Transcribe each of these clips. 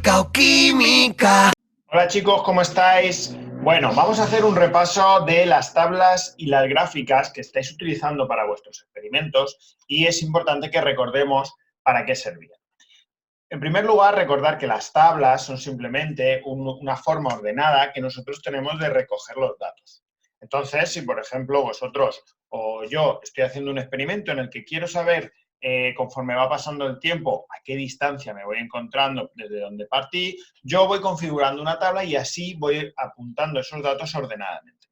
física o química. Hola chicos, ¿cómo estáis? Bueno, vamos a hacer un repaso de las tablas y las gráficas que estáis utilizando para vuestros experimentos y es importante que recordemos para qué servían. En primer lugar, recordar que las tablas son simplemente una forma ordenada que nosotros tenemos de recoger los datos. Entonces, si por ejemplo vosotros o yo estoy haciendo un experimento en el que quiero saber conforme va pasando el tiempo a qué distancia me voy encontrando desde donde partí, yo voy configurando una tabla y así voy apuntando esos datos ordenadamente.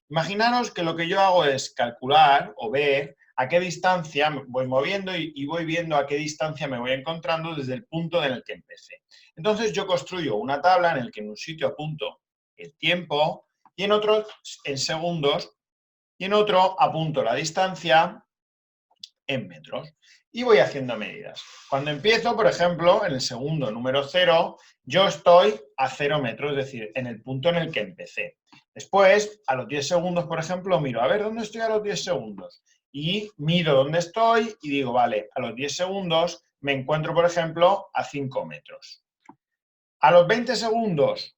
Imaginaros que lo que yo hago es calcular o ver a qué distancia me voy moviendo y voy viendo a qué distancia me voy encontrando desde el punto en el que empecé. Entonces yo construyo una tabla en la que en un sitio apunto el tiempo y en otro en segundos y en otro apunto la distancia en metros y voy haciendo medidas. Cuando empiezo, por ejemplo, en el segundo número 0, yo estoy a 0 metros, es decir, en el punto en el que empecé. Después, a los 10 segundos, por ejemplo, miro, a ver, ¿dónde estoy a los 10 segundos? Y miro dónde estoy y digo, vale, a los 10 segundos me encuentro, por ejemplo, a 5 metros. A los 20 segundos,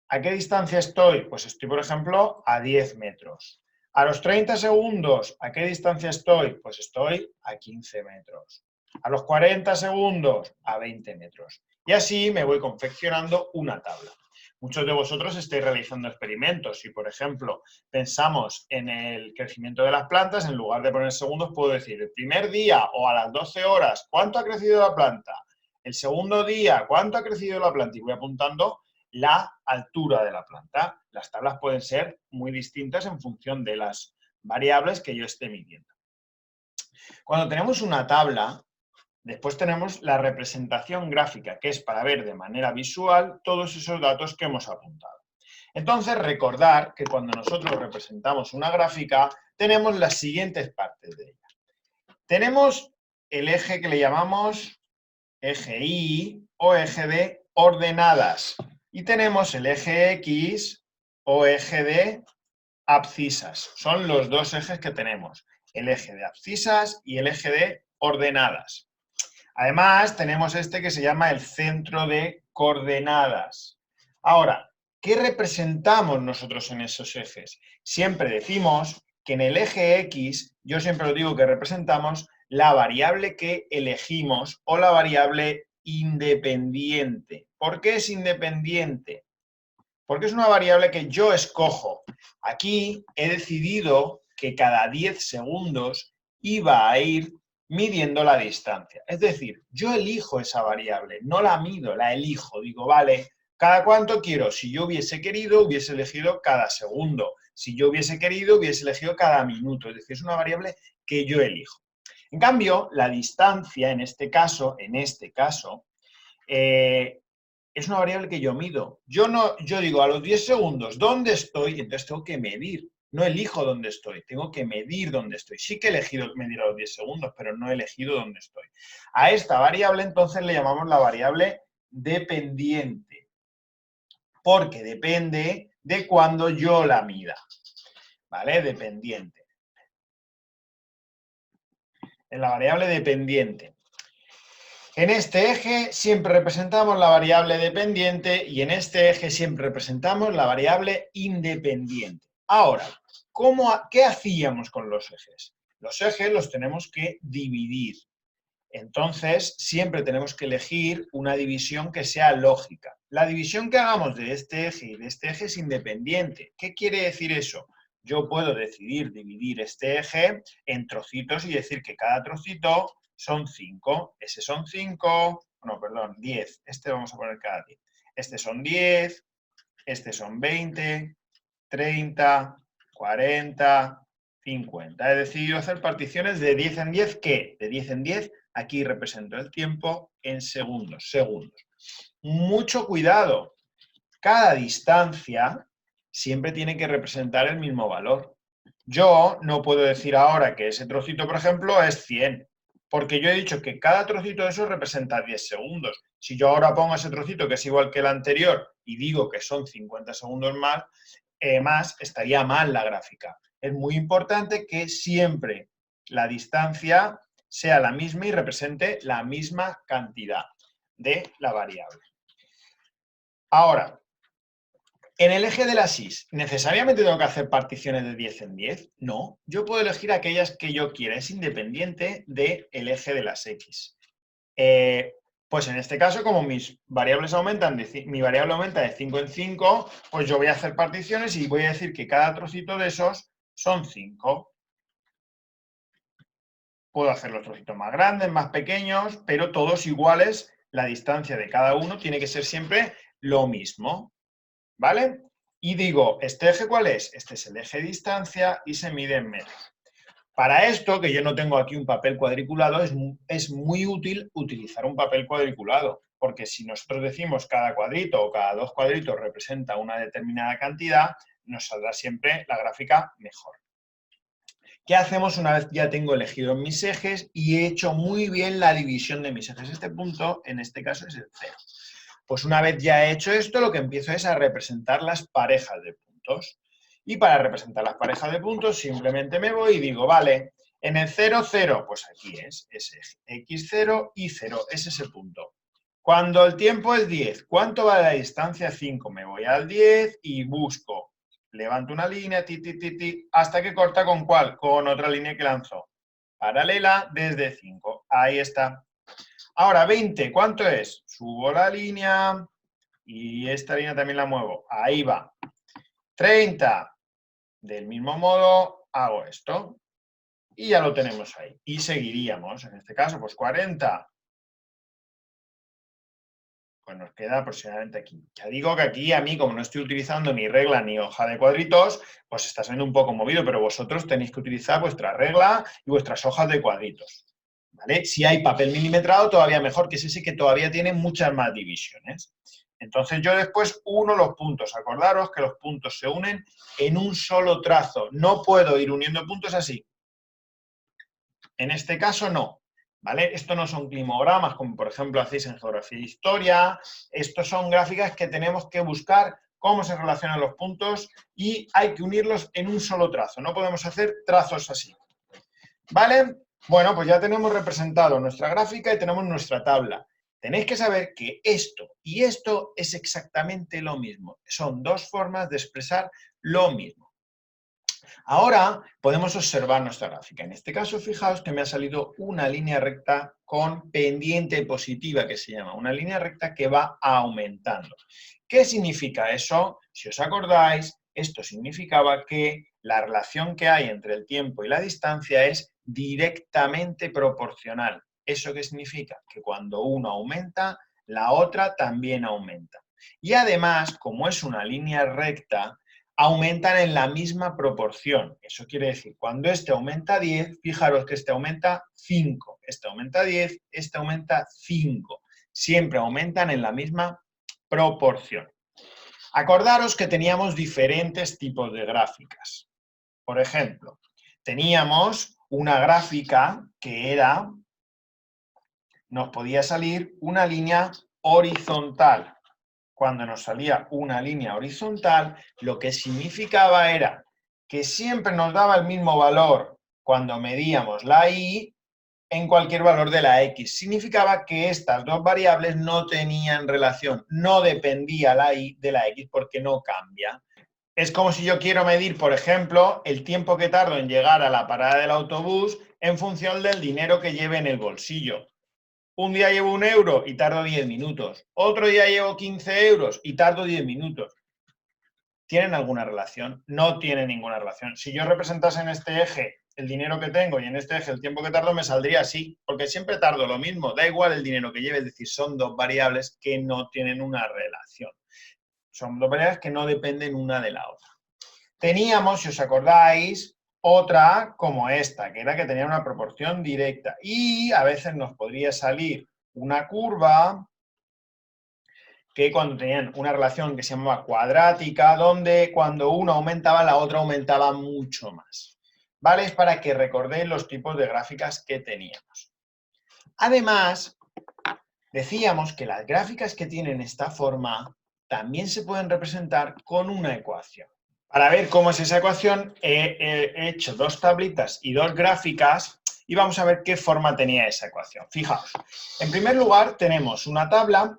¿a qué distancia estoy? Pues estoy, por ejemplo, a 10 metros. A los 30 segundos, ¿a qué distancia estoy? Pues estoy a 15 metros. A los 40 segundos, a 20 metros. Y así me voy confeccionando una tabla. Muchos de vosotros estáis realizando experimentos. Si, por ejemplo, pensamos en el crecimiento de las plantas, en lugar de poner segundos, puedo decir el primer día o a las 12 horas, ¿cuánto ha crecido la planta? El segundo día, ¿cuánto ha crecido la planta? Y voy apuntando la altura de la planta. Las tablas pueden ser muy distintas en función de las variables que yo esté midiendo. Cuando tenemos una tabla, después tenemos la representación gráfica, que es para ver de manera visual todos esos datos que hemos apuntado. Entonces, recordar que cuando nosotros representamos una gráfica, tenemos las siguientes partes de ella. Tenemos el eje que le llamamos eje Y o eje de ordenadas. Y tenemos el eje X o eje de abscisas. Son los dos ejes que tenemos, el eje de abscisas y el eje de ordenadas. Además, tenemos este que se llama el centro de coordenadas. Ahora, ¿qué representamos nosotros en esos ejes? Siempre decimos que en el eje X, yo siempre lo digo que representamos la variable que elegimos o la variable independiente. ¿Por qué es independiente? Porque es una variable que yo escojo. Aquí he decidido que cada 10 segundos iba a ir midiendo la distancia. Es decir, yo elijo esa variable, no la mido, la elijo. Digo, vale, ¿cada cuánto quiero? Si yo hubiese querido, hubiese elegido cada segundo. Si yo hubiese querido, hubiese elegido cada minuto. Es decir, es una variable que yo elijo. En cambio, la distancia, en este caso, es una variable que yo mido. Yo digo a los 10 segundos, ¿dónde estoy? Entonces tengo que medir. No elijo dónde estoy, tengo que medir dónde estoy. Sí que he elegido medir a los 10 segundos, pero no he elegido dónde estoy. A esta variable entonces le llamamos la variable dependiente, porque depende de cuando yo la mida. ¿Vale? Dependiente. En la variable dependiente. En este eje siempre representamos la variable dependiente y en este eje siempre representamos la variable independiente. Ahora, ¿qué hacíamos con los ejes? Los ejes los tenemos que dividir. Entonces, siempre tenemos que elegir una división que sea lógica. La división que hagamos de este eje y de este eje es independiente. ¿Qué quiere decir eso? Yo puedo decidir dividir este eje en trocitos y decir que cada trocito son 5. Ese son 5, no, perdón, 10. Este vamos a poner cada 10. Este son 10, este son 20, 30, 40, 50. He decidido hacer particiones de 10 en 10, ¿qué? De 10 en 10, aquí represento el tiempo en segundos. Mucho cuidado. Cada distancia siempre tiene que representar el mismo valor. Yo no puedo decir ahora que ese trocito, por ejemplo, es 100, porque yo he dicho que cada trocito de eso representa 10 segundos. Si yo ahora pongo ese trocito que es igual que el anterior y digo que son 50 segundos más, estaría mal la gráfica. Es muy importante que siempre la distancia sea la misma y represente la misma cantidad de la variable. Ahora, en el eje de las Y, ¿necesariamente tengo que hacer particiones de 10 en 10? No, yo puedo elegir aquellas que yo quiera, es independiente del eje de las X. Pues en este caso, como mis variables aumentan, mi variable aumenta de 5 en 5, pues yo voy a hacer particiones y voy a decir que cada trocito de esos son 5. Puedo hacer los trocitos más grandes, más pequeños, pero todos iguales. La distancia de cada uno tiene que ser siempre lo mismo, ¿vale? Y digo, ¿este eje cuál es? Este es el eje de distancia y se mide en metros. Para esto, que yo no tengo aquí un papel cuadriculado, es muy útil utilizar un papel cuadriculado, porque si nosotros decimos cada cuadrito o cada dos cuadritos representa una determinada cantidad, nos saldrá siempre la gráfica mejor. ¿Qué hacemos una vez ya tengo elegido mis ejes y he hecho muy bien la división de mis ejes? Este punto, en este caso, es el 0. Pues una vez ya he hecho esto, lo que empiezo es a representar las parejas de puntos. Y para representar las parejas de puntos, simplemente me voy y digo, vale, en el 0, 0, pues aquí es ese eje, x0 y 0, es ese punto. Cuando el tiempo es 10, ¿cuánto vale la distancia? 5. Me voy al 10 y busco. Levanto una línea, hasta que corta ¿con cuál? Con otra línea que lanzó. Paralela desde 5. Ahí está. Ahora, 20, ¿cuánto es? Subo la línea y esta línea también la muevo. Ahí va. 30. Del mismo modo, hago esto. Y ya lo tenemos ahí. Y seguiríamos. En este caso, pues 40. Pues nos queda aproximadamente aquí. Ya digo que aquí a mí, como no estoy utilizando ni regla ni hoja de cuadritos, pues está siendo un poco movido, pero vosotros tenéis que utilizar vuestra regla y vuestras hojas de cuadritos. ¿Vale? Si hay papel milimetrado, todavía mejor, que es ese que todavía tiene muchas más divisiones. Entonces yo después uno los puntos. Acordaros que los puntos se unen en un solo trazo. No puedo ir uniendo puntos así. En este caso no. ¿Vale? Esto no son climogramas, como por ejemplo hacéis en geografía e historia. Estos son gráficas que tenemos que buscar cómo se relacionan los puntos y hay que unirlos en un solo trazo. No podemos hacer trazos así. ¿Vale? Bueno, pues ya tenemos representado nuestra gráfica y tenemos nuestra tabla. Tenéis que saber que esto y esto es exactamente lo mismo. Son dos formas de expresar lo mismo. Ahora podemos observar nuestra gráfica. En este caso, fijaos que me ha salido una línea recta con pendiente positiva, que se llama, una línea recta que va aumentando. ¿Qué significa eso? Si os acordáis, esto significaba que la relación que hay entre el tiempo y la distancia es directamente proporcional. ¿Eso qué significa? Que cuando uno aumenta, la otra también aumenta. Y además, como es una línea recta, aumentan en la misma proporción. Eso quiere decir, cuando este aumenta 10, fijaros que este aumenta 5, este aumenta 10, este aumenta 5. Siempre aumentan en la misma proporción. Acordaros que teníamos diferentes tipos de gráficas. Por ejemplo, teníamos una gráfica que nos podía salir una línea horizontal. Cuando nos salía una línea horizontal, lo que significaba era que siempre nos daba el mismo valor cuando medíamos la y en cualquier valor de la x. Significaba que estas dos variables no tenían relación, no dependía la y de la x porque no cambia. Es como si yo quiero medir, por ejemplo, el tiempo que tardo en llegar a la parada del autobús en función del dinero que lleve en el bolsillo. Un día llevo 1 euro y tardo 10 minutos. Otro día llevo 15 euros y tardo 10 minutos. ¿Tienen alguna relación? No tienen ninguna relación. Si yo representase en este eje el dinero que tengo y en este eje el tiempo que tardo, me saldría así, porque siempre tardo lo mismo. Da igual el dinero que lleve, es decir, son dos variables que no tienen una relación. Son dos variables que no dependen una de la otra. Teníamos, si os acordáis, otra como esta, que era que tenía una proporción directa. Y a veces nos podría salir una curva que cuando tenían una relación que se llamaba cuadrática, donde cuando una aumentaba, la otra aumentaba mucho más. ¿Vale? Es para que recordéis los tipos de gráficas que teníamos. Además, decíamos que las gráficas que tienen esta forma también se pueden representar con una ecuación. Para ver cómo es esa ecuación, he hecho dos tablitas y dos gráficas y vamos a ver qué forma tenía esa ecuación. Fijaos, en primer lugar tenemos una tabla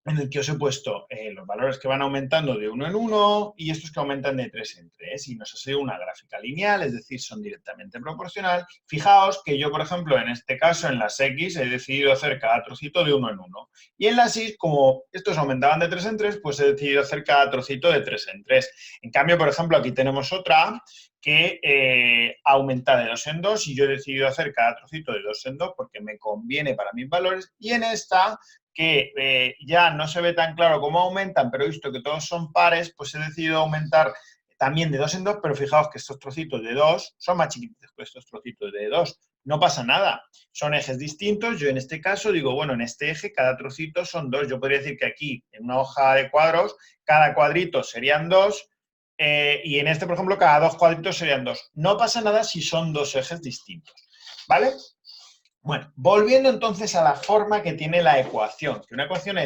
en el que os he puesto los valores que van aumentando de 1 en 1 y estos que aumentan de 3 en 3. Y nos ha salido una gráfica lineal, es decir, son directamente proporcional. Fijaos que yo, por ejemplo, en este caso, en las X, he decidido hacer cada trocito de 1 en 1. Y en las Y, como estos aumentaban de 3 en 3, pues he decidido hacer cada trocito de 3 en 3. En cambio, por ejemplo, aquí tenemos otra que aumenta de 2 en 2 y yo he decidido hacer cada trocito de 2 en 2 porque me conviene para mis valores. Y en esta, que ya no se ve tan claro cómo aumentan, pero he visto que todos son pares, pues he decidido aumentar también de 2 en 2, pero fijaos que estos trocitos de 2 son más chiquititos que estos trocitos de 2. No pasa nada, son ejes distintos. Yo en este caso digo, bueno, en este eje cada trocito son 2. Yo podría decir que aquí, en una hoja de cuadros, cada cuadrito serían 2, y en este, por ejemplo, cada 2 cuadritos serían 2. No pasa nada si son 2 ejes distintos, ¿vale? Bueno, volviendo entonces a la forma que tiene la ecuación, que una ecuación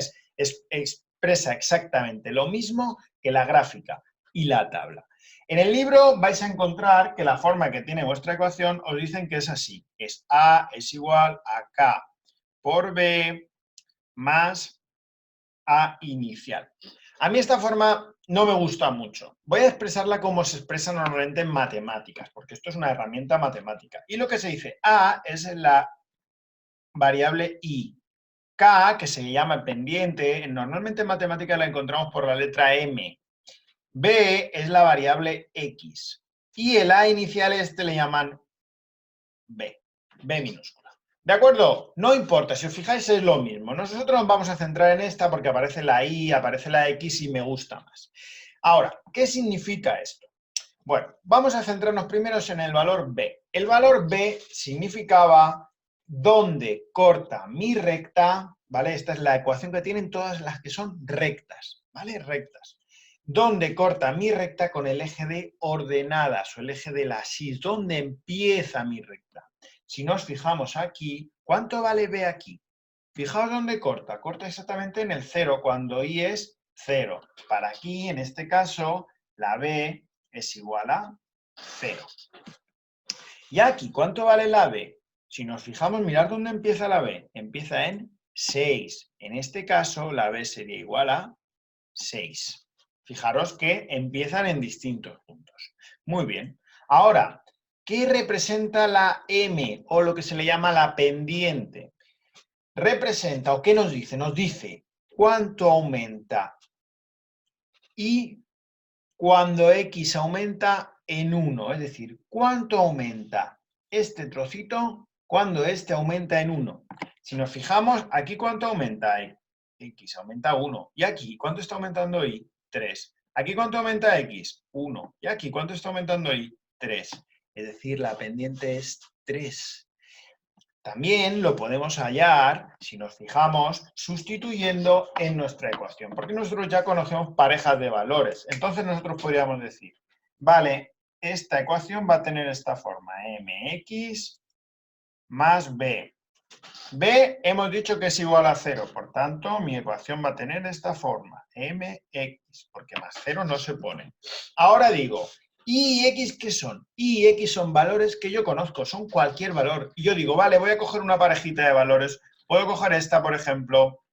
expresa exactamente lo mismo que la gráfica y la tabla. En el libro vais a encontrar que la forma que tiene vuestra ecuación os dicen que es así. Es A es igual a K por B más A inicial. A mí esta forma no me gusta mucho. Voy a expresarla como se expresa normalmente en matemáticas, porque esto es una herramienta matemática. Y lo que se dice, A es la variable I. K, que se llama pendiente, normalmente en matemáticas la encontramos por la letra M. B es la variable X. Y el A inicial le llaman B minúscula. ¿De acuerdo? No importa, si os fijáis es lo mismo. Nosotros nos vamos a centrar en esta porque aparece la I, aparece la X y me gusta más. Ahora, ¿qué significa esto? Bueno, vamos a centrarnos primero en el valor B. El valor B significaba dónde corta mi recta, ¿vale? Esta es la ecuación que tienen todas las que son rectas, ¿vale? Rectas. ¿Dónde corta mi recta con el eje de ordenadas o el eje de las Y? ¿Dónde empieza mi recta? Si nos fijamos aquí, ¿cuánto vale B aquí? Fijaos dónde corta. Corta exactamente en el 0, cuando Y es 0. Para aquí, en este caso, la B es igual a 0. Y aquí, ¿cuánto vale la B? Si nos fijamos, mirad dónde empieza la B. Empieza en 6. En este caso, la B sería igual a 6. Fijaros que empiezan en distintos puntos. Muy bien. Ahora, ¿qué representa la M o lo que se le llama la pendiente? Representa, ¿o qué nos dice? Nos dice cuánto aumenta Y cuando X aumenta en 1, es decir, cuánto aumenta este trocito cuando este aumenta en 1. Si nos fijamos, aquí cuánto aumenta X, aumenta 1. Y aquí, ¿cuánto está aumentando Y? 3. Aquí, ¿cuánto aumenta X? 1. Y aquí, ¿cuánto está aumentando Y? 3. Es decir, la pendiente es 3. También lo podemos hallar, si nos fijamos, sustituyendo en nuestra ecuación, porque nosotros ya conocemos parejas de valores. Entonces nosotros podríamos decir, vale, esta ecuación va a tener esta forma, mx más b. B hemos dicho que es igual a 0, por tanto, mi ecuación va a tener esta forma, mx, porque más 0 no se pone. Ahora digo, ¿y y x qué son? Y y x son valores que yo conozco, son cualquier valor. Y yo digo, vale, voy a coger una parejita de valores. Puedo coger esta, por ejemplo,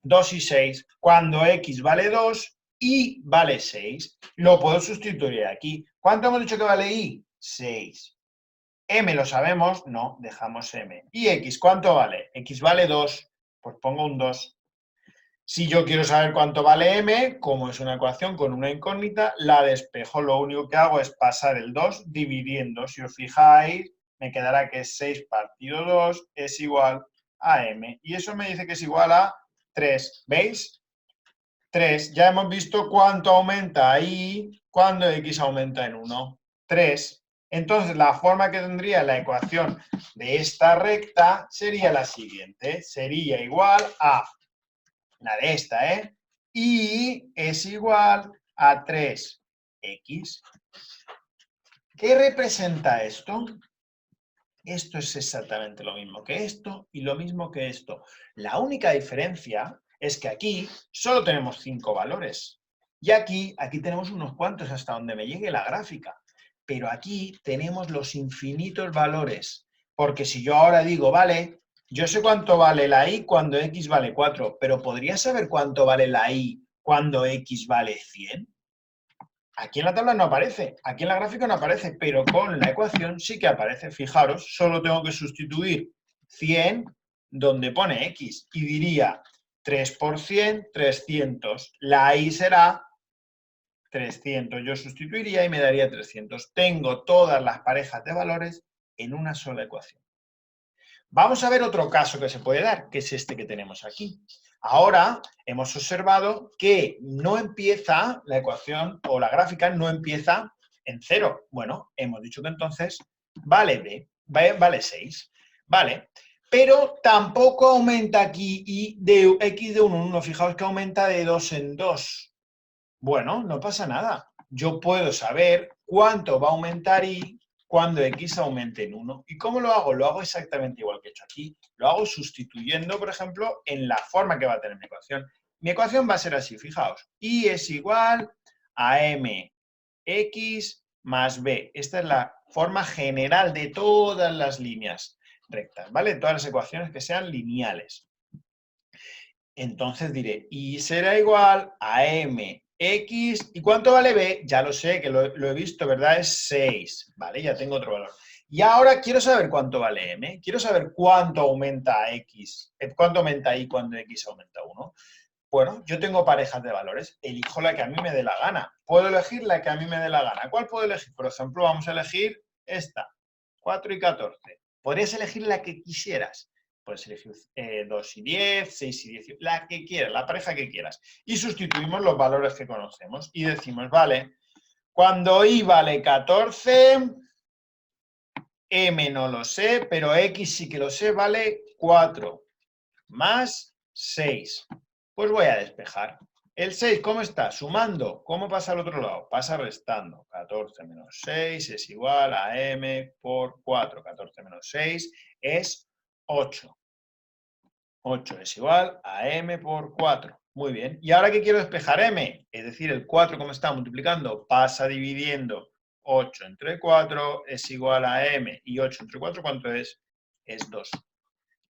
2 y 6. Cuando x vale 2, y vale 6. Lo puedo sustituir aquí. ¿Cuánto hemos dicho que vale y? 6. M lo sabemos, no, dejamos M. ¿Y X cuánto vale? X vale 2, pues pongo un 2. Si yo quiero saber cuánto vale M, como es una ecuación con una incógnita, la despejo. Lo único que hago es pasar el 2 dividiendo. Si os fijáis, me quedará que 6 partido 2 es igual a M. Y eso me dice que es igual a 3. ¿Veis? 3. Ya hemos visto cuánto aumenta Y cuando X aumenta en 1. 3. Entonces, la forma que tendría la ecuación de esta recta sería la siguiente. Sería igual a la de esta, Y es igual a 3x. ¿Qué representa esto? Esto es exactamente lo mismo que esto y lo mismo que esto. La única diferencia es que aquí solo tenemos 5 valores. Y aquí tenemos unos cuantos hasta donde me llegue la gráfica. Pero aquí tenemos los infinitos valores. Porque si yo ahora digo, vale, yo sé cuánto vale la y cuando x vale 4, pero ¿podría saber cuánto vale la y cuando x vale 100? Aquí en la tabla no aparece, aquí en la gráfica no aparece, pero con la ecuación sí que aparece. Fijaros, solo tengo que sustituir 100 donde pone x y diría 3 por 100, 300. La y será 300. Yo sustituiría y me daría 300. Tengo todas las parejas de valores en una sola ecuación. Vamos a ver otro caso que se puede dar, que es este que tenemos aquí. Ahora hemos observado que no empieza la ecuación o la gráfica no empieza en 0. Bueno, hemos dicho que entonces vale b, vale 6. Vale, pero tampoco aumenta aquí y de x de 1 en 1. Fijaos que aumenta de 2 en 2. Bueno, no pasa nada. Yo puedo saber cuánto va a aumentar y cuando x aumente en 1. ¿Y cómo lo hago? Lo hago exactamente igual que he hecho aquí. Lo hago sustituyendo, por ejemplo, en la forma que va a tener mi ecuación. Mi ecuación va a ser así, fijaos. Y es igual a mx más b. Esta es la forma general de todas las líneas rectas, ¿vale? Todas las ecuaciones que sean lineales. Entonces diré, y será igual a mx. ¿Y cuánto vale b? Ya lo sé, que lo he visto, ¿verdad? Es 6, ¿vale? Ya tengo otro valor. Y ahora quiero saber cuánto vale m. Quiero saber cuánto aumenta x, cuánto aumenta y cuando x aumenta 1. Bueno, yo tengo parejas de valores. Elijo la que a mí me dé la gana. Puedo elegir la que a mí me dé la gana. ¿Cuál puedo elegir? Por ejemplo, vamos a elegir esta, 4 y 14. Podrías elegir la que quisieras. Puedes elegir 2 y 10, 6 y 18, la que quieras, la pareja que quieras. Y sustituimos los valores que conocemos. Y decimos, vale, cuando y vale 14, m no lo sé, pero x sí que lo sé, vale 4 más 6. Pues voy a despejar. El 6, ¿cómo está? Sumando. ¿Cómo pasa al otro lado? Pasa restando. 14 menos 6 es igual a m por 4. 14 menos 6 es 8. 8 es igual a m por 4. Muy bien. ¿Y ahora qué quiero despejar? M. Es decir, el 4, ¿cómo está multiplicando? Pasa dividiendo. 8 entre 4 es igual a m. ¿Y 8 entre 4 cuánto es? Es 2.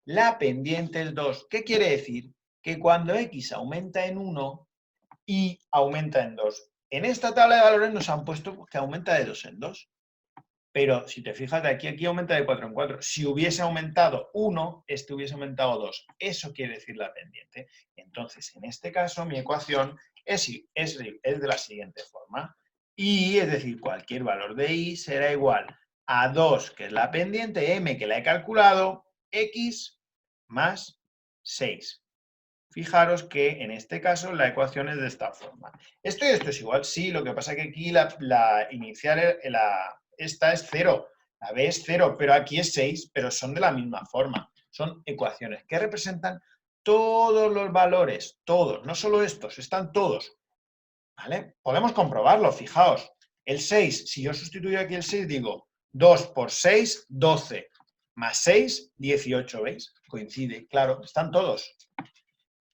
La pendiente es 2. ¿Qué quiere decir? Que cuando x aumenta en 1, y aumenta en 2. En esta tabla de valores nos han puesto que aumenta de 2 en 2. Pero si te fijas de aquí a aquí aumenta de 4 en 4. Si hubiese aumentado 1, este hubiese aumentado 2. Eso quiere decir la pendiente. Entonces, en este caso, mi ecuación es de la siguiente forma. Y, es decir, cualquier valor de y será igual a 2, que es la pendiente, m, que la he calculado, x más 6. Fijaros que en este caso la ecuación es de esta forma. ¿Esto y esto es igual? Sí, lo que pasa es que aquí la inicial, esta es 0, la b es 0, pero aquí es 6, pero son de la misma forma. Son ecuaciones que representan todos los valores, todos, no solo estos, están todos. ¿Vale? Podemos comprobarlo, fijaos. El 6, si yo sustituyo aquí el 6, digo 2 por 6, 12, más 6, 18, ¿veis? Coincide, claro, están todos.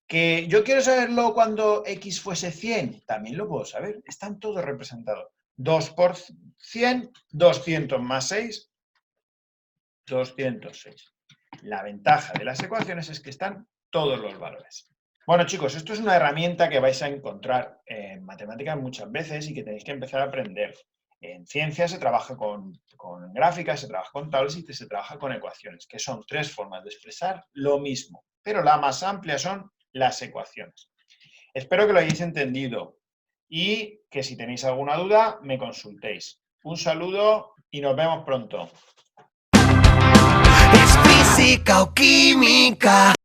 Que yo quiero saberlo cuando x fuese 100, también lo puedo saber, están todos representados. 2 por 100, 200 más 6, 206. La ventaja de las ecuaciones es que están todos los valores. Bueno, chicos, esto es una herramienta que vais a encontrar en matemáticas muchas veces y que tenéis que empezar a aprender. En ciencia se trabaja con gráficas, se trabaja con tablas y se trabaja con ecuaciones, que son 3 formas de expresar lo mismo, pero la más amplia son las ecuaciones. Espero que lo hayáis entendido y que si tenéis alguna duda me consultéis. Un saludo y nos vemos pronto. ¿Es física o química?